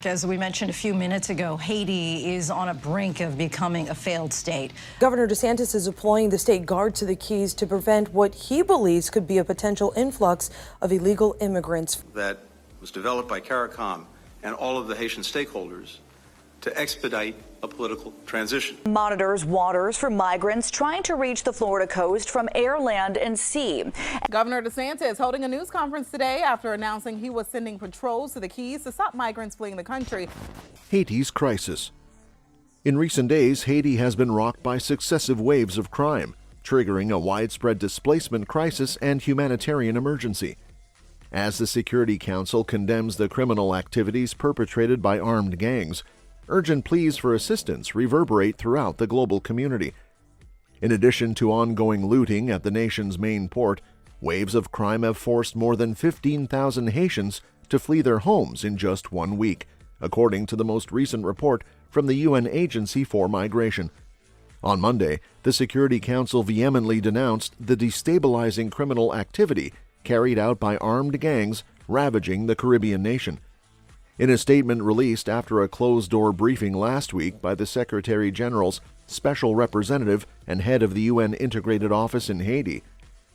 As we mentioned a few minutes ago, Haiti is on a brink of becoming a failed state. Governor DeSantis is deploying the state guard to the Keys to prevent what he believes could be a potential influx of illegal immigrants. That was developed by CARICOM and all of the Haitian stakeholders to expedite a political transition. Monitors waters for migrants trying to reach the Florida coast from air, land, and sea. Governor DeSantis holding a news conference today after announcing he was sending patrols to the Keys to stop migrants fleeing the country. Haiti's crisis. In recent days, Haiti has been rocked by successive waves of crime, triggering a widespread displacement crisis and humanitarian emergency. As the Security Council condemns the criminal activities perpetrated by armed gangs, urgent pleas for assistance reverberate throughout the global community. In addition to ongoing looting at the nation's main port, waves of crime have forced more than 15,000 Haitians to flee their homes in just 1 week, according to the most recent report from the UN Agency for Migration. On Monday, the Security Council vehemently denounced the destabilizing criminal activity carried out by armed gangs ravaging the Caribbean nation. In a statement released after a closed-door briefing last week by the Secretary General's special representative and head of the UN Integrated Office in Haiti,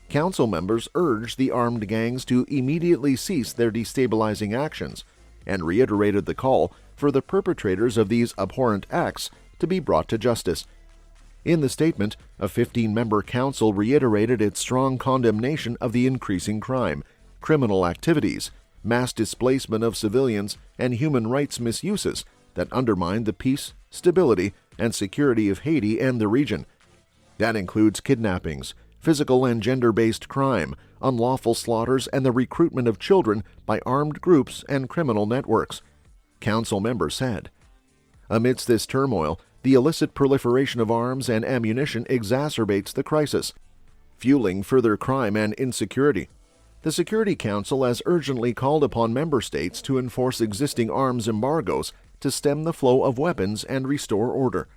Council members urged the armed gangs to immediately cease their destabilizing actions and reiterated the call for the perpetrators of these abhorrent acts to be brought to justice. In the statement, a 15-member council reiterated its strong condemnation of the increasing crime, criminal activities, mass displacement of civilians, and human rights misuses that undermine the peace, stability, and security of Haiti and the region. That includes kidnappings, physical and gender-based crime, unlawful slaughters, and the recruitment of children by armed groups and criminal networks, Council members said. Amidst this turmoil, the illicit proliferation of arms and ammunition exacerbates the crisis, fueling further crime and insecurity. The Security Council has urgently called upon member states to enforce existing arms embargoes to stem the flow of weapons and restore order.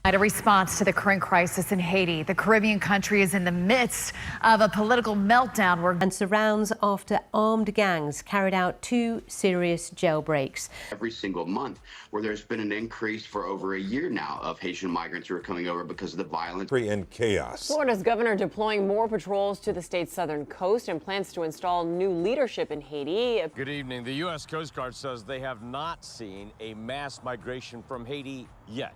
A response to the current crisis in Haiti, the Caribbean country is in the midst of a political meltdown and surrounds after armed gangs carried out 2 serious jailbreaks. Every single month, where there's been an increase for over a year now of Haitian migrants who are coming over because of the violence and chaos. Florida's governor deploying more patrols to the state's southern coast and plans to install new leadership in Haiti. Good evening. The U.S. Coast Guard says they have not seen a mass migration from Haiti yet.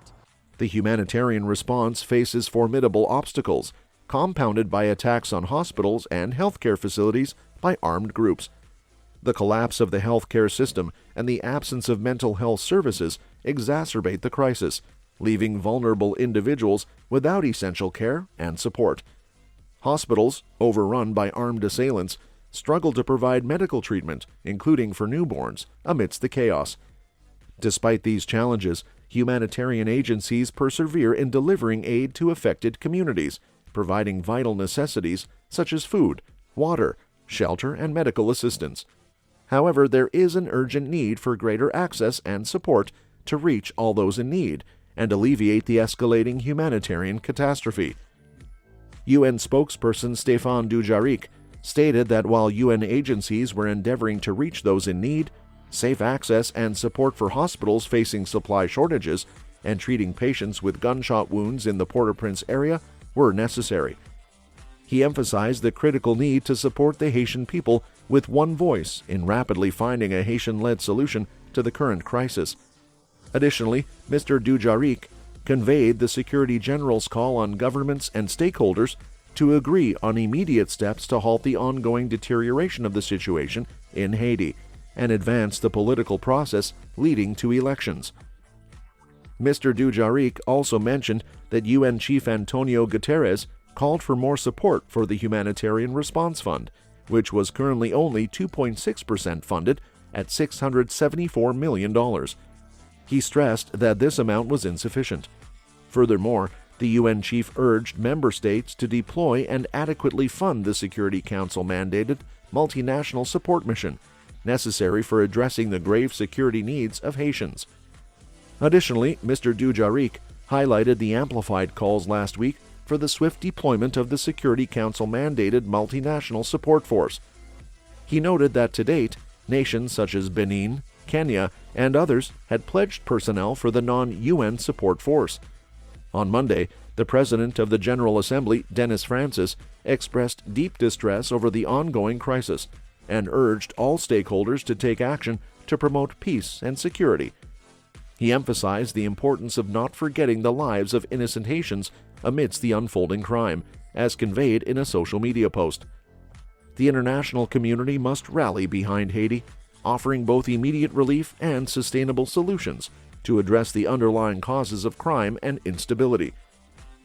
The humanitarian response faces formidable obstacles, compounded by attacks on hospitals and healthcare facilities by armed groups. The collapse of the healthcare system and the absence of mental health services exacerbate the crisis, leaving vulnerable individuals without essential care and support. Hospitals, overrun by armed assailants, struggle to provide medical treatment, including for newborns, amidst the chaos. Despite these challenges, humanitarian agencies persevere in delivering aid to affected communities, providing vital necessities such as food, water, shelter, and medical assistance. However, there is an urgent need for greater access and support to reach all those in need and alleviate the escalating humanitarian catastrophe. UN spokesperson Stéphane Dujarric stated that while UN agencies were endeavoring to reach those in need, safe access and support for hospitals facing supply shortages and treating patients with gunshot wounds in the Port-au-Prince area were necessary. He emphasized the critical need to support the Haitian people with one voice in rapidly finding a Haitian-led solution to the current crisis. Additionally, Mr. Dujarric conveyed the Security General's call on governments and stakeholders to agree on immediate steps to halt the ongoing deterioration of the situation in Haiti and advance the political process leading to elections. Mr. Dujarric also mentioned that UN Chief Antonio Guterres called for more support for the Humanitarian Response Fund, which was currently only 2.6% funded at $674 million. He stressed that this amount was insufficient. Furthermore, the UN chief urged member states to deploy and adequately fund the Security Council-mandated multinational support mission necessary for addressing the grave security needs of Haitians. Additionally, Mr. Dujarric highlighted the amplified calls last week for the swift deployment of the Security Council-mandated multinational support force. He noted that to date, nations such as Benin, Kenya, and others had pledged personnel for the non-UN support force. On Monday, the President of the General Assembly, Dennis Francis, expressed deep distress over the ongoing crisis and urged all stakeholders to take action to promote peace and security. He emphasized the importance of not forgetting the lives of innocent Haitians amidst the unfolding crime, as conveyed in a social media post. The international community must rally behind Haiti, offering both immediate relief and sustainable solutions to address the underlying causes of crime and instability.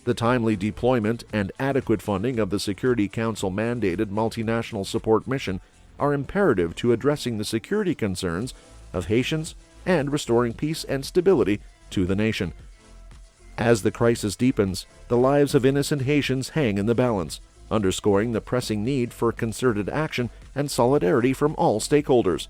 The timely deployment and adequate funding of the Security Council-mandated multinational support mission are imperative to addressing the security concerns of Haitians and restoring peace and stability to the nation. As the crisis deepens, the lives of innocent Haitians hang in the balance, underscoring the pressing need for concerted action and solidarity from all stakeholders.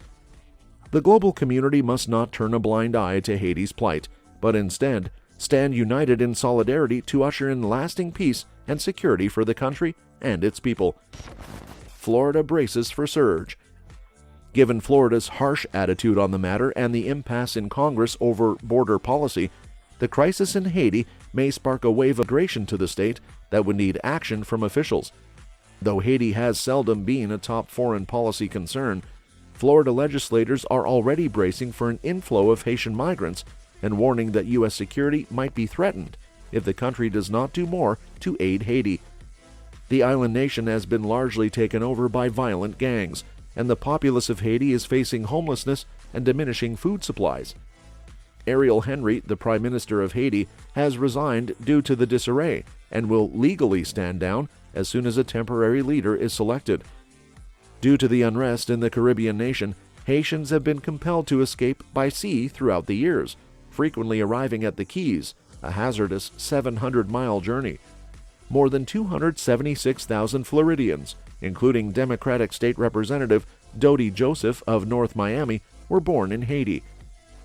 The global community must not turn a blind eye to Haiti's plight, but instead stand united in solidarity to usher in lasting peace and security for the country and its people. Florida braces for surge. Given Florida's harsh attitude on the matter and the impasse in Congress over border policy, the crisis in Haiti may spark a wave of migration to the state that would need action from officials. Though Haiti has seldom been a top foreign policy concern, Florida legislators are already bracing for an inflow of Haitian migrants and warning that U.S. security might be threatened if the country does not do more to aid Haiti. The island nation has been largely taken over by violent gangs, and the populace of Haiti is facing homelessness and diminishing food supplies. Ariel Henry, the Prime Minister of Haiti, has resigned due to the disarray and will legally stand down as soon as a temporary leader is selected. Due to the unrest in the Caribbean nation, Haitians have been compelled to escape by sea throughout the years, frequently arriving at the Keys, a hazardous 700-mile journey. More than 276,000 Floridians, including Democratic State Representative Dodie Joseph of North Miami, were born in Haiti.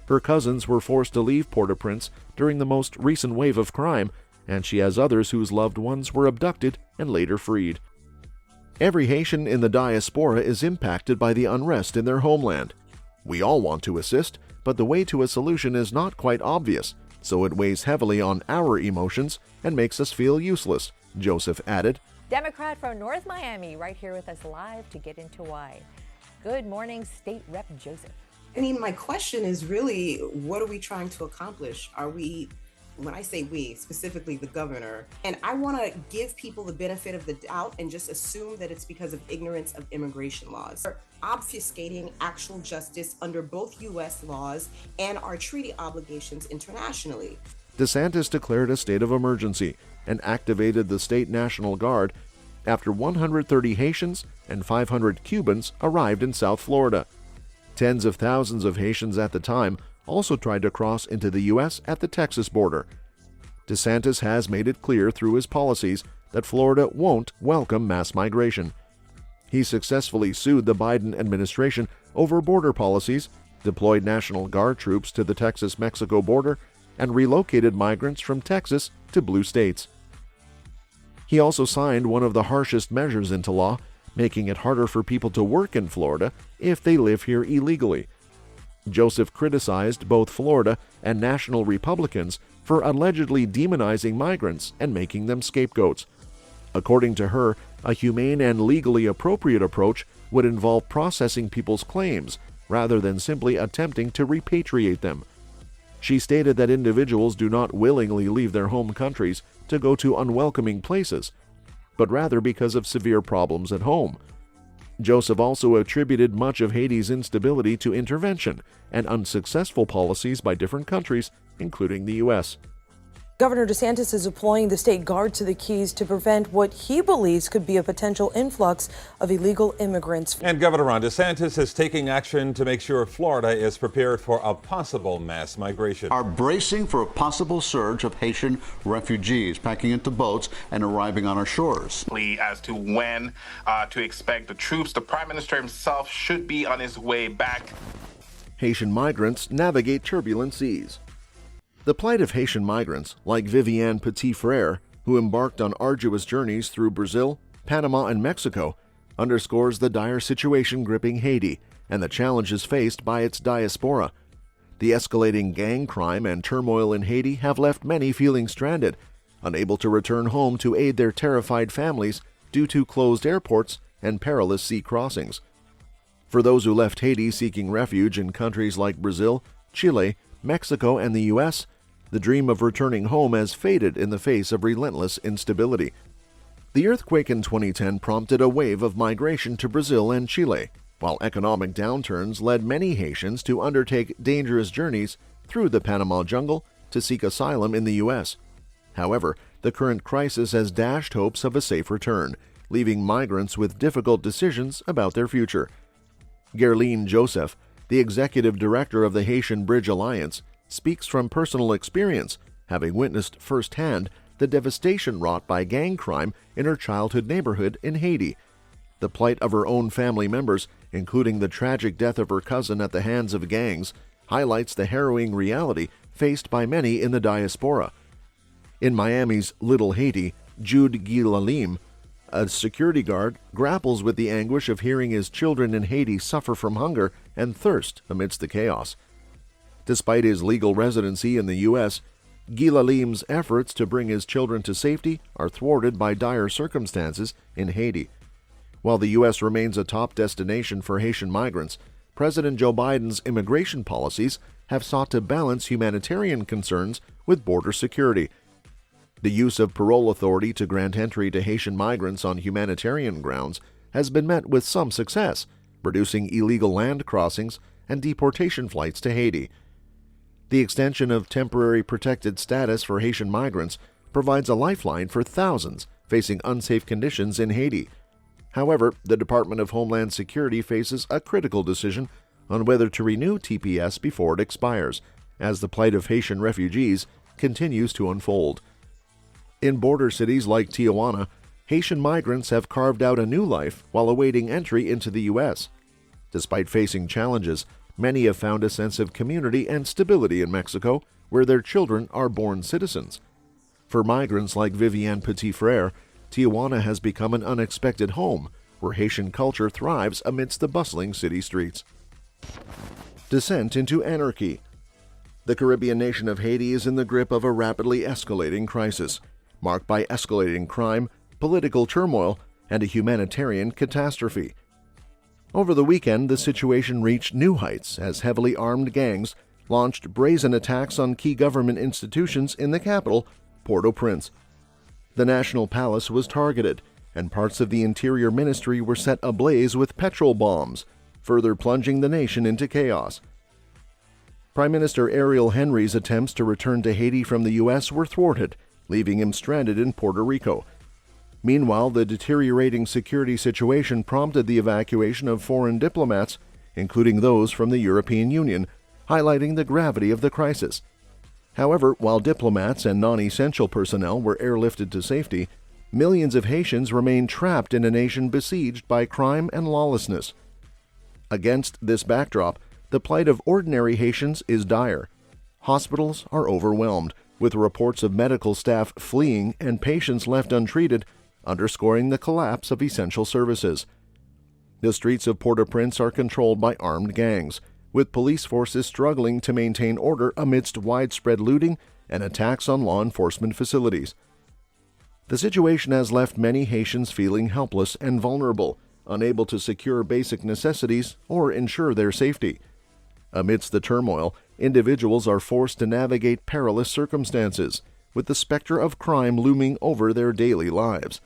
Her cousins were forced to leave Port-au-Prince during the most recent wave of crime, and she has others whose loved ones were abducted and later freed. Every Haitian in the diaspora is impacted by the unrest in their homeland. We all want to assist, but the way to a solution is not quite obvious, so it weighs heavily on our emotions and makes us feel useless, Joseph added. Democrat from North Miami right here with us live to get into why. Good morning, State Rep Joseph. I mean, my question is really, what are we trying to accomplish? Are we, when I say we, specifically the governor, and I want to give people the benefit of the doubt and just assume that it's because of ignorance of immigration laws. We're obfuscating actual justice under both U.S. laws and our treaty obligations internationally. DeSantis declared a state of emergency and activated the state National Guard after 130 Haitians and 500 Cubans arrived in South Florida. Tens of thousands of Haitians at the time also tried to cross into the U.S. at the Texas border. DeSantis has made it clear through his policies that Florida won't welcome mass migration. He successfully sued the Biden administration over border policies, deployed National Guard troops to the Texas-Mexico border, and relocated migrants from Texas to blue states. He also signed one of the harshest measures into law, making it harder for people to work in Florida if they live here illegally. Joseph criticized both Florida and national Republicans for allegedly demonizing migrants and making them scapegoats. According to her, a humane and legally appropriate approach would involve processing people's claims rather than simply attempting to repatriate them. She stated that individuals do not willingly leave their home countries to go to unwelcoming places, but rather because of severe problems at home. Joseph also attributed much of Haiti's instability to intervention and unsuccessful policies by different countries, including the U.S. Governor DeSantis is deploying the state guard to the Keys to prevent what he believes could be a potential influx of illegal immigrants. And Governor Ron DeSantis is taking action to make sure Florida is prepared for a possible mass migration. Are bracing for a possible surge of Haitian refugees packing into boats and arriving on our shores. As to when to expect the troops, the Prime Minister himself should be on his way back. Haitian migrants navigate turbulent seas. The plight of Haitian migrants, like Viviane Petit-Frere, who embarked on arduous journeys through Brazil, Panama, and Mexico, underscores the dire situation gripping Haiti and the challenges faced by its diaspora. The escalating gang crime and turmoil in Haiti have left many feeling stranded, unable to return home to aid their terrified families due to closed airports and perilous sea crossings. For those who left Haiti seeking refuge in countries like Brazil, Chile, Mexico, and the U.S., the dream of returning home has faded in the face of relentless instability. The earthquake in 2010 prompted a wave of migration to Brazil and Chile, while economic downturns led many Haitians to undertake dangerous journeys through the Panama jungle to seek asylum in the U.S. However, the current crisis has dashed hopes of a safe return, leaving migrants with difficult decisions about their future. Gerline Joseph, the executive director of the Haitian Bridge Alliance, speaks from personal experience, having witnessed firsthand the devastation wrought by gang crime in her childhood neighborhood in Haiti. The plight of her own family members, including the tragic death of her cousin at the hands of gangs, highlights the harrowing reality faced by many in the diaspora. In Miami's Little Haiti, Jude Guilalim, a security guard, grapples with the anguish of hearing his children in Haiti suffer from hunger and thirst amidst the chaos. Despite his legal residency in the U.S., Guilalim's efforts to bring his children to safety are thwarted by dire circumstances in Haiti. While the U.S. remains a top destination for Haitian migrants, President Joe Biden's immigration policies have sought to balance humanitarian concerns with border security. The use of parole authority to grant entry to Haitian migrants on humanitarian grounds has been met with some success, reducing illegal land crossings and deportation flights to Haiti. The extension of temporary protected status for Haitian migrants provides a lifeline for thousands facing unsafe conditions in Haiti. However, the Department of Homeland Security faces a critical decision on whether to renew TPS before it expires, as the plight of Haitian refugees continues to unfold. In border cities like Tijuana, Haitian migrants have carved out a new life while awaiting entry into the U.S. Despite facing challenges, many have found a sense of community and stability in Mexico, where their children are born citizens. For migrants like Vivienne Petitfrere, Tijuana has become an unexpected home, where Haitian culture thrives amidst the bustling city streets. Descent into anarchy. The Caribbean nation of Haiti is in the grip of a rapidly escalating crisis, marked by escalating crime, political turmoil, and a humanitarian catastrophe. Over the weekend, the situation reached new heights as heavily armed gangs launched brazen attacks on key government institutions in the capital, Port-au-Prince. The National Palace was targeted, and parts of the Interior Ministry were set ablaze with petrol bombs, further plunging the nation into chaos. Prime Minister Ariel Henry's attempts to return to Haiti from the U.S. were thwarted, leaving him stranded in Puerto Rico. Meanwhile, the deteriorating security situation prompted the evacuation of foreign diplomats, including those from the European Union, highlighting the gravity of the crisis. However, while diplomats and non-essential personnel were airlifted to safety, millions of Haitians remain trapped in a nation besieged by crime and lawlessness. Against this backdrop, the plight of ordinary Haitians is dire. Hospitals are overwhelmed, with reports of medical staff fleeing and patients left untreated, underscoring the collapse of essential services. The streets of Port-au-Prince are controlled by armed gangs, with police forces struggling to maintain order amidst widespread looting and attacks on law enforcement facilities. The situation has left many Haitians feeling helpless and vulnerable, unable to secure basic necessities or ensure their safety. Amidst the turmoil, individuals are forced to navigate perilous circumstances, with the specter of crime looming over their daily lives.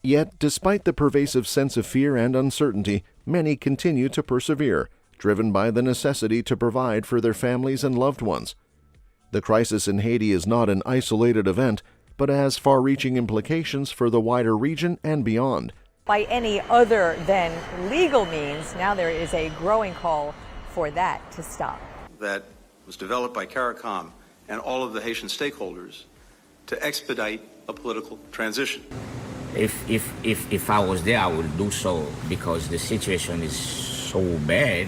Yet, despite the pervasive sense of fear and uncertainty, many continue to persevere, driven by the necessity to provide for their families and loved ones. The crisis in Haiti is not an isolated event, but has far-reaching implications for the wider region and beyond. By any other than legal means, now there is a growing call for that to stop. That was developed by CARICOM and all of the Haitian stakeholders to expedite a political transition. If I was there, I would do so because the situation is so bad.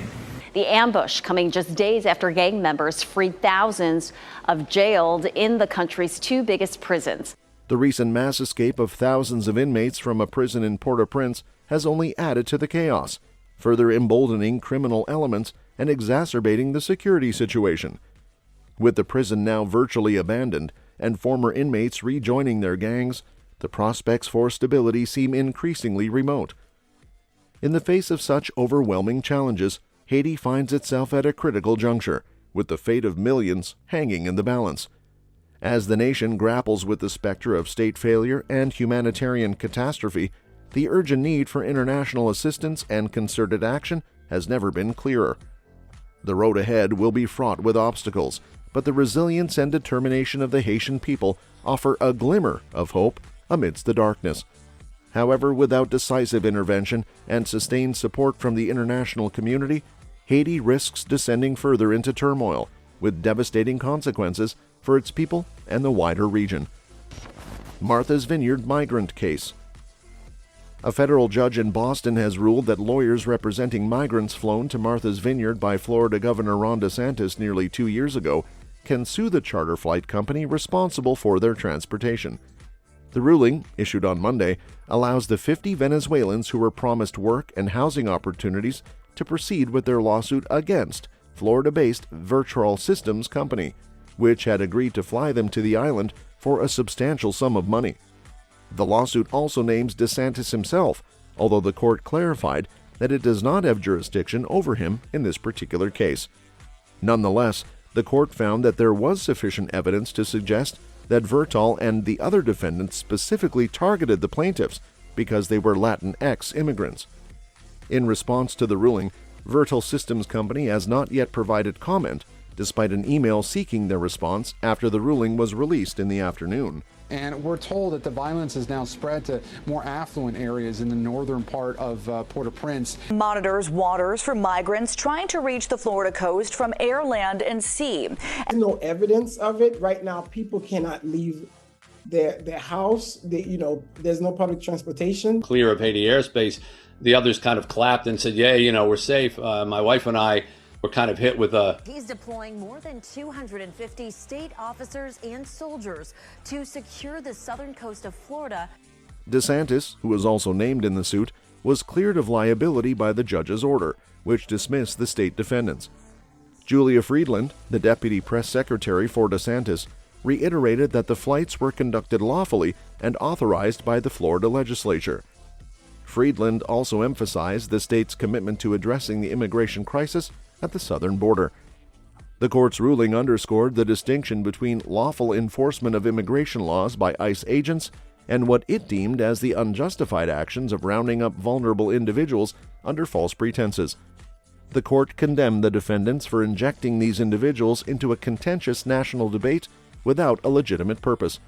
The ambush coming just days after gang members freed thousands of jailed in the country's two biggest prisons. The recent mass escape of thousands of inmates from a prison in Port-au-Prince has only added to the chaos. further emboldening criminal elements and exacerbating the security situation. With the prison now virtually abandoned and former inmates rejoining their gangs, the prospects for stability seem increasingly remote. In the face of such overwhelming challenges, Haiti finds itself at a critical juncture, with the fate of millions hanging in the balance. As the nation grapples with the specter of state failure and humanitarian catastrophe, the urgent need for international assistance and concerted action has never been clearer. The road ahead will be fraught with obstacles, but the resilience and determination of the Haitian people offer a glimmer of hope amidst the darkness. However, without decisive intervention and sustained support from the international community, Haiti risks descending further into turmoil, with devastating consequences for its people and the wider region. Martha's Vineyard migrant case. A federal judge in Boston has ruled that lawyers representing migrants flown to Martha's Vineyard by Florida Governor Ron DeSantis nearly 2 years ago can sue the charter flight company responsible for their transportation. The ruling, issued on Monday, allows the 50 Venezuelans who were promised work and housing opportunities to proceed with their lawsuit against Florida-based Virtual Systems Company, which had agreed to fly them to the island for a substantial sum of money. The lawsuit also names DeSantis himself, although the court clarified that it does not have jurisdiction over him in this particular case. Nonetheless, the court found that there was sufficient evidence to suggest that Virtual and the other defendants specifically targeted the plaintiffs because they were Latinx immigrants. In response to the ruling, Virtual Systems Company has not yet provided comment, despite an email seeking their response after the ruling was released in the afternoon. And we're told that the violence has now spread to more affluent areas in the northern part of Port-au-Prince. Monitors waters for migrants trying to reach the Florida coast from air, land, and sea. There's no evidence of it. Right now, people cannot leave their house. There's no public transportation. Clear of Haiti airspace, the others kind of clapped and said, yeah, we're safe. My wife and I were kind of hit with a... He's deploying more than 250 state officers and soldiers to secure the southern coast of Florida. DeSantis, who was also named in the suit, was cleared of liability by the judge's order, which dismissed the state defendants. Julia Friedland, the deputy press secretary for DeSantis, reiterated that the flights were conducted lawfully and authorized by the Florida legislature. Friedland also emphasized the state's commitment to addressing the immigration crisis at the southern border. The court's ruling underscored the distinction between lawful enforcement of immigration laws by ICE agents and what it deemed as the unjustified actions of rounding up vulnerable individuals under false pretenses. The court condemned the defendants for injecting these individuals into a contentious national debate without a legitimate purpose.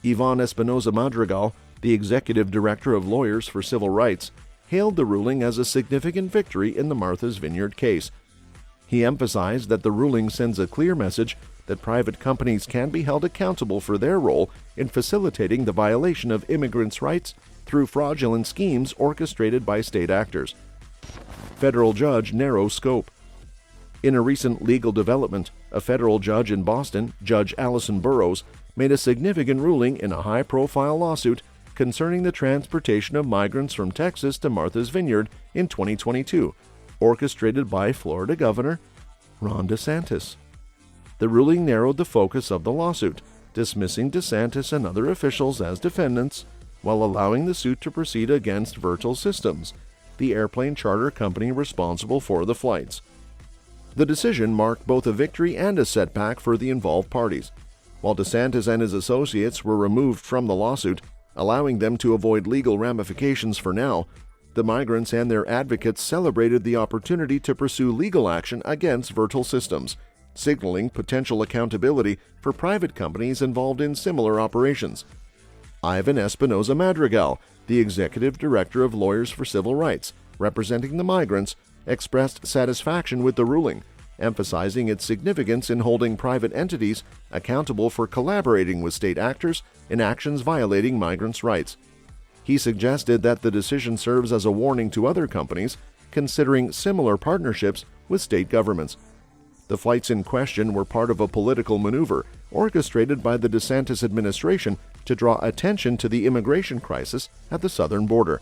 Yvonne Espinoza Madrigal, the executive director of Lawyers for Civil Rights, hailed the ruling as a significant victory in the Martha's Vineyard case. He emphasized that the ruling sends a clear message that private companies can be held accountable for their role in facilitating the violation of immigrants' rights through fraudulent schemes orchestrated by state actors. Federal judge narrows scope. In a recent legal development, a federal judge in Boston, Judge Allison Burroughs, made a significant ruling in a high-profile lawsuit concerning the transportation of migrants from Texas to Martha's Vineyard in 2022, orchestrated by Florida Governor Ron DeSantis. The ruling narrowed the focus of the lawsuit, dismissing DeSantis and other officials as defendants, while allowing the suit to proceed against Virtual Systems, the airplane charter company responsible for the flights. The decision marked both a victory and a setback for the involved parties. While DeSantis and his associates were removed from the lawsuit, allowing them to avoid legal ramifications for now, the migrants and their advocates celebrated the opportunity to pursue legal action against Virtual Systems, signaling potential accountability for private companies involved in similar operations. Ivan Espinoza Madrigal, the executive director of Lawyers for Civil Rights, representing the migrants, expressed satisfaction with the ruling, emphasizing its significance in holding private entities accountable for collaborating with state actors in actions violating migrants' rights. He suggested that the decision serves as a warning to other companies considering similar partnerships with state governments. The flights in question were part of a political maneuver orchestrated by the DeSantis administration to draw attention to the immigration crisis at the southern border.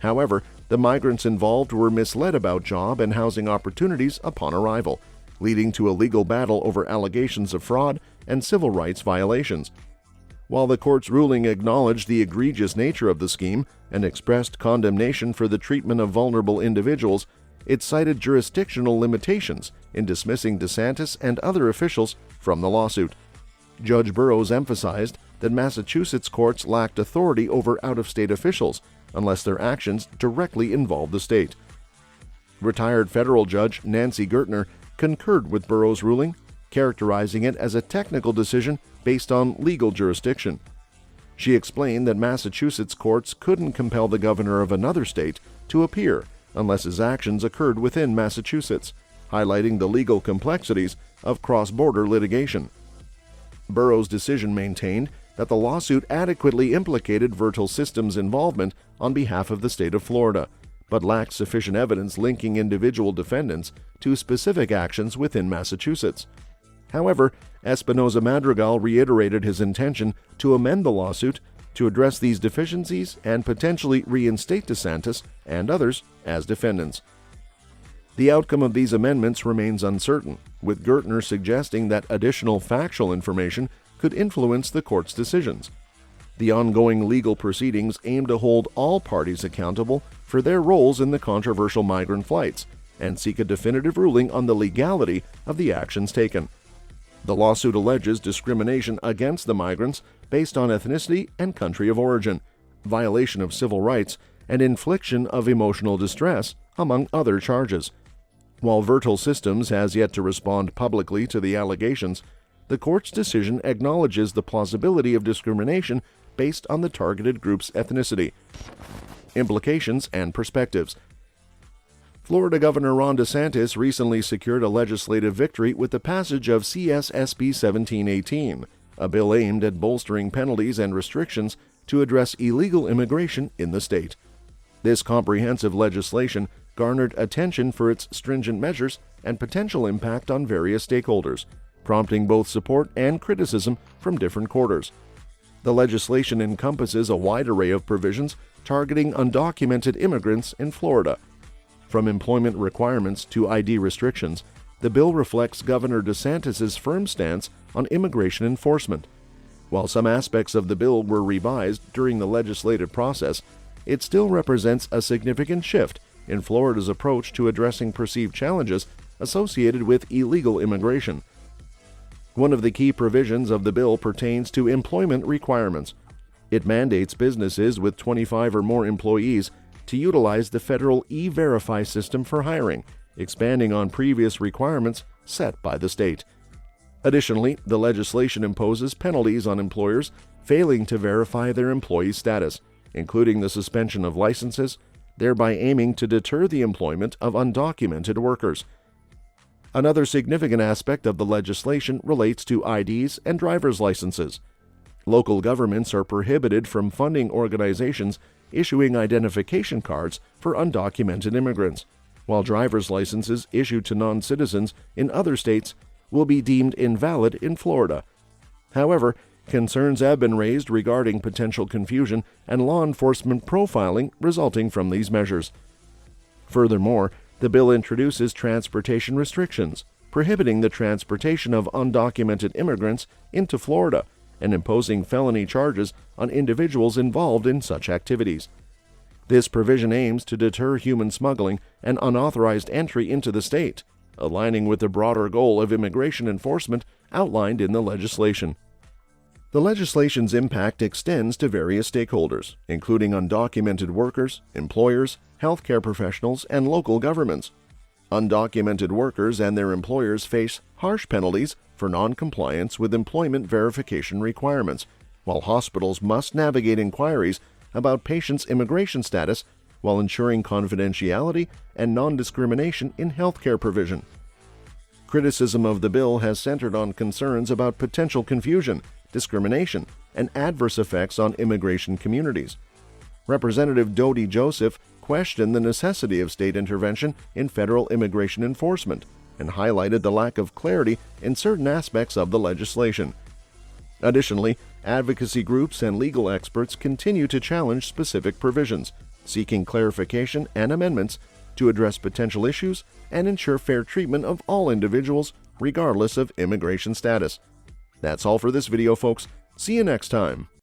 However, the migrants involved were misled about job and housing opportunities upon arrival, leading to a legal battle over allegations of fraud and civil rights violations. While the court's ruling acknowledged the egregious nature of the scheme and expressed condemnation for the treatment of vulnerable individuals, it cited jurisdictional limitations in dismissing DeSantis and other officials from the lawsuit. Judge Burroughs emphasized that Massachusetts courts lacked authority over out-of-state officials unless their actions directly involved the state. Retired federal judge Nancy Gertner concurred with Burroughs' ruling, characterizing it as a technical decision based on legal jurisdiction. She explained that Massachusetts courts couldn't compel the governor of another state to appear unless his actions occurred within Massachusetts, highlighting the legal complexities of cross-border litigation. Burroughs' decision maintained that the lawsuit adequately implicated Vertil Systems' involvement on behalf of the state of Florida, but lacked sufficient evidence linking individual defendants to specific actions within Massachusetts. However, Espinoza Madrigal reiterated his intention to amend the lawsuit to address these deficiencies and potentially reinstate DeSantis and others as defendants. The outcome of these amendments remains uncertain, with Gertner suggesting that additional factual information could influence the court's decisions. The ongoing legal proceedings aim to hold all parties accountable for their roles in the controversial migrant flights and seek a definitive ruling on the legality of the actions taken. The lawsuit alleges discrimination against the migrants based on ethnicity and country of origin, violation of civil rights, and infliction of emotional distress, among other charges. While Vertil Systems has yet to respond publicly to the allegations, the court's decision acknowledges the plausibility of discrimination based on the targeted group's ethnicity. Implications and perspectives. Florida Governor Ron DeSantis recently secured a legislative victory with the passage of CSSB 1718, a bill aimed at bolstering penalties and restrictions to address illegal immigration in the state. This comprehensive legislation garnered attention for its stringent measures and potential impact on various stakeholders, prompting both support and criticism from different quarters. The legislation encompasses a wide array of provisions targeting undocumented immigrants in Florida. From employment requirements to ID restrictions, the bill reflects Governor DeSantis' firm stance on immigration enforcement. While some aspects of the bill were revised during the legislative process, it still represents a significant shift in Florida's approach to addressing perceived challenges associated with illegal immigration. One of the key provisions of the bill pertains to employment requirements. It mandates businesses with 25 or more employees to utilize the federal E-Verify system for hiring, expanding on previous requirements set by the state. Additionally, the legislation imposes penalties on employers failing to verify their employees' status, including the suspension of licenses, thereby aiming to deter the employment of undocumented workers. Another significant aspect of the legislation relates to IDs and driver's licenses. Local governments are prohibited from funding organizations issuing identification cards for undocumented immigrants, while driver's licenses issued to non-citizens in other states will be deemed invalid in Florida. However, concerns have been raised regarding potential confusion and law enforcement profiling resulting from these measures. Furthermore, the bill introduces transportation restrictions, prohibiting the transportation of undocumented immigrants into Florida and imposing felony charges on individuals involved in such activities. This provision aims to deter human smuggling and unauthorized entry into the state, aligning with the broader goal of immigration enforcement outlined in the legislation. The legislation's impact extends to various stakeholders, including undocumented workers, employers, healthcare professionals, and local governments. Undocumented workers and their employers face harsh penalties for non-compliance with employment verification requirements, while hospitals must navigate inquiries about patients' immigration status while ensuring confidentiality and non-discrimination in healthcare provision. Criticism of the bill has centered on concerns about potential confusion, discrimination, and adverse effects on immigration communities. Representative Dodie Joseph questioned the necessity of state intervention in federal immigration enforcement and highlighted the lack of clarity in certain aspects of the legislation. Additionally, advocacy groups and legal experts continue to challenge specific provisions, seeking clarification and amendments to address potential issues and ensure fair treatment of all individuals, regardless of immigration status. That's all for this video, folks. See you next time.